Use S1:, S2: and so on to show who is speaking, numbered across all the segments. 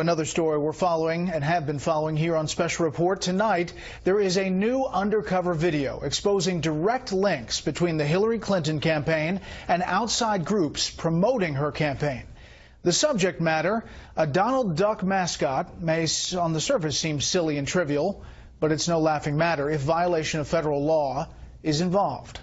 S1: Another story we're following and have been following here on Special Report. Tonight, there is a new undercover video exposing direct links between the Hillary Clinton campaign and outside groups promoting her campaign. The subject matter, a Donald Duck mascot, may on the surface seem silly and trivial, but it's no laughing matter if violation of federal law is involved.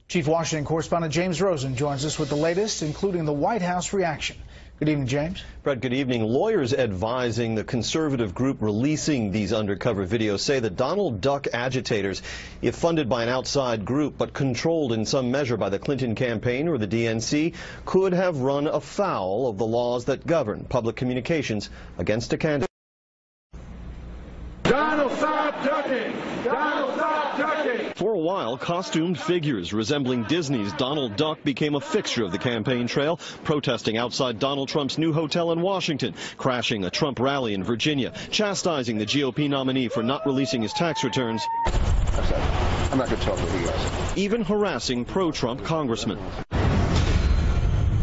S1: Chief Washington correspondent James Rosen joins us with the latest, including the White House reaction. Good evening, James.
S2: Bret, good evening. Lawyers advising the conservative group releasing these undercover videos say that Donald Duck agitators, if funded by an outside group but controlled in some measure by the Clinton campaign or the DNC, could have run afoul of the laws that govern public communications against a candidate.
S3: Donald, stop ducking! Donald, stop ducking!
S2: For a while, costumed figures resembling Disney's Donald Duck became a fixture of the campaign trail, protesting outside Donald Trump's new hotel in Washington, crashing a Trump rally in Virginia, chastising the GOP nominee for not releasing his tax returns,
S4: I'm not going to talk to you guys.
S2: Even harassing pro-Trump congressmen.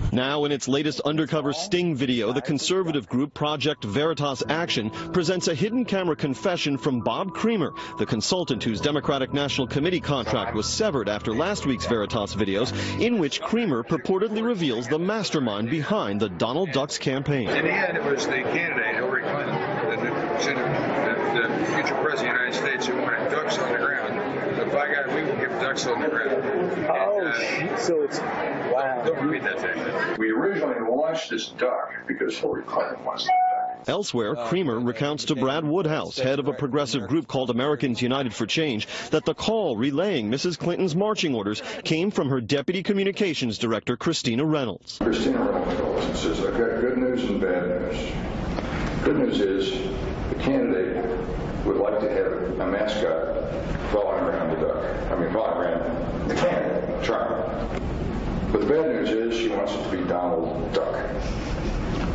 S2: Now, in its latest undercover sting video, the conservative group Project Veritas Action presents a hidden camera confession from Bob Creamer, the consultant whose Democratic National Committee contract was severed after last week's Veritas videos, in which Creamer purportedly reveals the mastermind behind the Donald Duck's campaign.
S5: In the end, it was the candidate, Hillary Clinton, the future president of the United States, who wanted ducks on the ground. So by God, we will give ducks on the ground.
S6: So it's, wow.
S5: Don't read that thing. We originally launched this duck because Hillary Clinton wants the duck.
S2: Elsewhere, Creamer recounts to Brad Woodhouse, head of a progressive group called Americans United for Change, that the call relaying Mrs. Clinton's marching orders came from her deputy communications director, Christina Reynolds.
S7: Christina Reynolds calls and says, I've got good news and bad news. Good news is the candidate would like to have a mascot following around the duck. Following around the candidate, Trump. But the bad news is she wants it to be Donald Duck.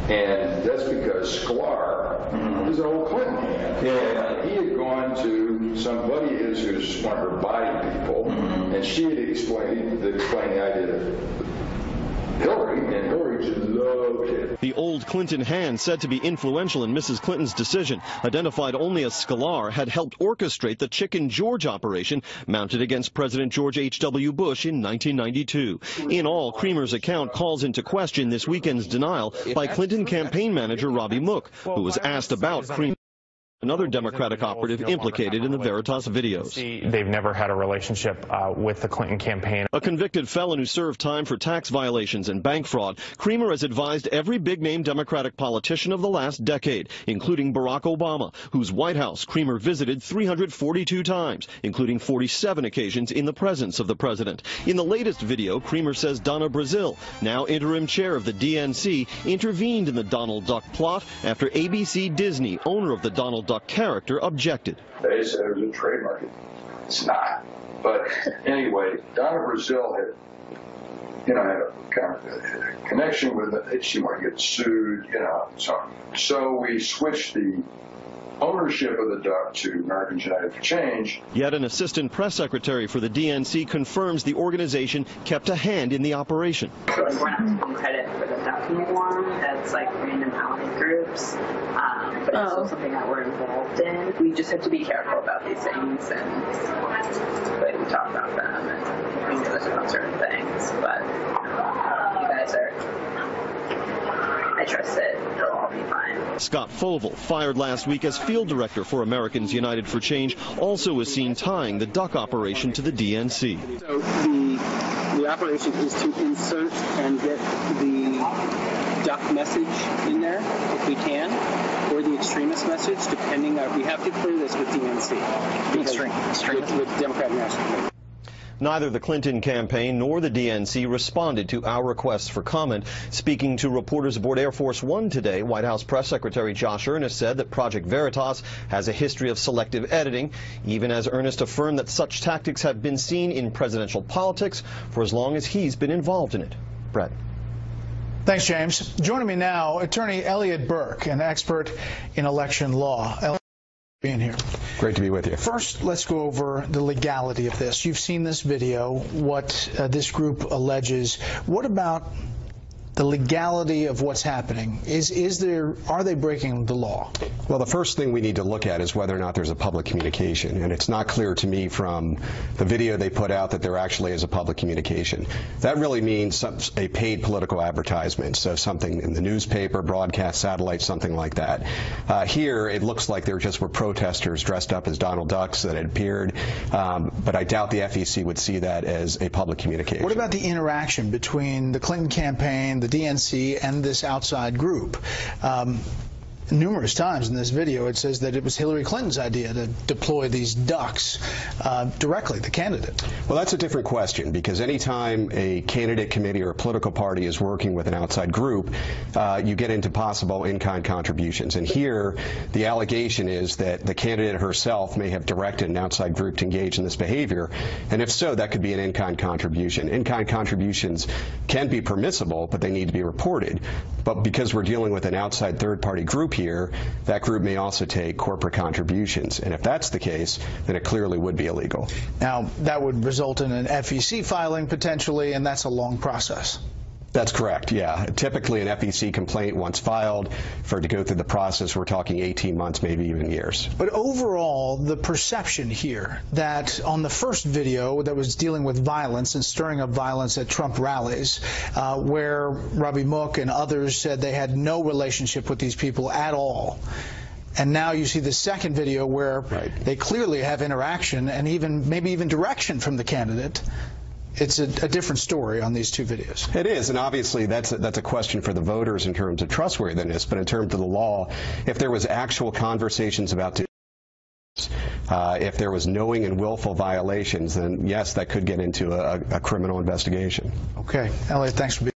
S7: And that's because Sklar is an old Clinton hand. Yeah. He had gone to somebody who's one of her body people, and she had explained the idea of Hillary, and Hillary just loved it.
S2: The old Clinton hand, said to be influential in Mrs. Clinton's decision, identified only as Sklar, had helped orchestrate the Chicken George operation mounted against President George H.W. Bush in 1992. In all, Creamer's account calls into question this weekend's denial by Clinton campaign manager Robbie Mook, who was asked about Creamer, another Democratic operative implicated in the Veritas videos.
S6: They've never had a relationship with the Clinton campaign.
S2: A convicted felon who served time for tax violations and bank fraud, Creamer has advised every big-name Democratic politician of the last decade, including Barack Obama, whose White House Creamer visited 342 times, including 47 occasions in the presence of the president. In the latest video, Creamer says Donna Brazile, now interim chair of the DNC, intervened in the Donald Duck plot after ABC Disney, owner of the Donald Duck character, objected.
S7: They said it was a trademark. It's not. But anyway, Donna Brazile had a kind of a connection with it. She might get sued, So we switched the ownership of the duck to Americans United for Change.
S2: Yet an assistant press secretary for the DNC confirms the organization kept a hand in the operation.
S8: We're not taking credit for the duck anymore. That's like random alley groups. But it's still something that we're involved in. We just have to be careful about these things and the way we talk about them and we know about certain things. But you guys I trust it. It'll all be fine.
S2: Scott Fovel, fired last week as field director for Americans United for Change, also was seen tying the duck operation to the DNC.
S9: So the operation is to insert and get the duck message in there, if we can, or the extremist message, depending on, we have to clear this with DNC. With Democratic National Committee.
S2: Neither the Clinton campaign nor the DNC responded to our requests for comment. Speaking to reporters aboard Air Force One today, White House Press Secretary Josh Earnest said that Project Veritas has a history of selective editing, even as Earnest affirmed that such tactics have been seen in presidential politics for as long as he's been involved in it. Bret.
S1: Thanks, James. Joining me now, attorney Elliot Burke, an expert in election law. Elliot, being here.
S4: Great to be with you.
S1: First, let's go over the legality of this. You've seen this video, what this group alleges. What about the legality of what's happening. Are they breaking the law?
S4: Well, the first thing we need to look at is whether or not there's a public communication, and it's not clear to me from the video they put out that there actually is a public communication. That really means a paid political advertisement, so something in the newspaper, broadcast, satellite, something like that. Here, it looks like there just were protesters dressed up as Donald Ducks that had appeared, but I doubt the FEC would see that as a public communication.
S1: What about the interaction between the Clinton campaign, the DNC, and this outside group? Numerous times in this video it says that it was Hillary Clinton's idea to deploy these ducks directly, the candidate.
S4: Well, that's a different question, because anytime a candidate committee or a political party is working with an outside group, you get into possible in-kind contributions. And here, the allegation is that the candidate herself may have directed an outside group to engage in this behavior, and if so, that could be an in-kind contribution. In-kind contributions can be permissible, but they need to be reported. But because we're dealing with an outside third-party group here, that group may also take corporate contributions. And if that's the case, then it clearly would be illegal.
S1: Now, that would result in an FEC filing potentially, and that's a long process.
S4: That's correct, yeah. Typically, an FEC complaint, once filed, for it to go through the process, we're talking 18 months, maybe even years.
S1: But overall, the perception here that on the first video that was dealing with violence and stirring up violence at Trump rallies, where Robbie Mook and others said they had no relationship with these people at all, and now you see the second video where they clearly have interaction and maybe even direction from the candidate. It's a different story on these two videos.
S4: It is, and obviously that's a question for the voters in terms of trustworthiness, but in terms of the law, if there was actual conversations about if there was knowing and willful violations, then yes, that could get into a criminal investigation.
S1: Okay. Elliot, thanks for being